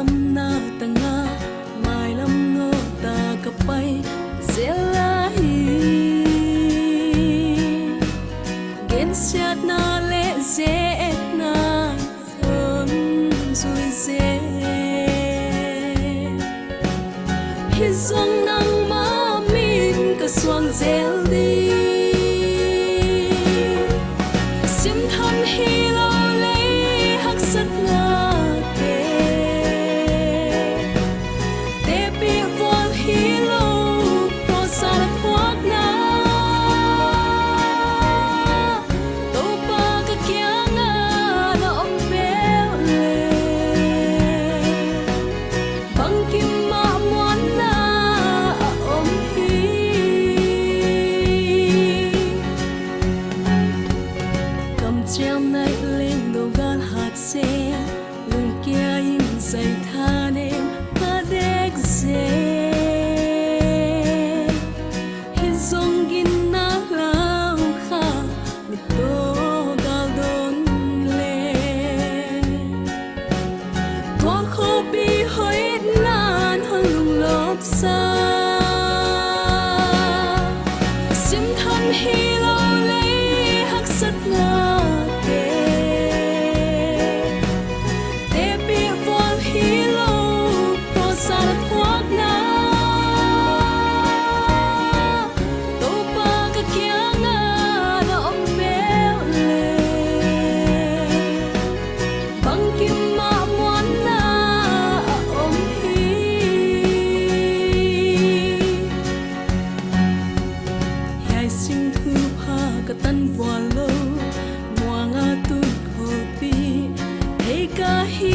lâm na tanga mai lâm ngô ta kapay zelahi gen siat na le ze na on zui ze hi zong nang ma min ka swang zel di sim than hi lo le hak sat na ke te pi vol hi lo pro sa phwak na to pa ka kya nga na om bel le bang kim ma mwan na om hi cầm treo nay lên đầu gan hạt sen lưng kia in dày tha đêm ta đếch dê hi zong gin na lao kha mi to gal don le to kho bi hoi nan hong lung lop sa sim than hi lo le hak sat na sinh thu pha ka tan vua lo mua nga tu ho pi hey ka hi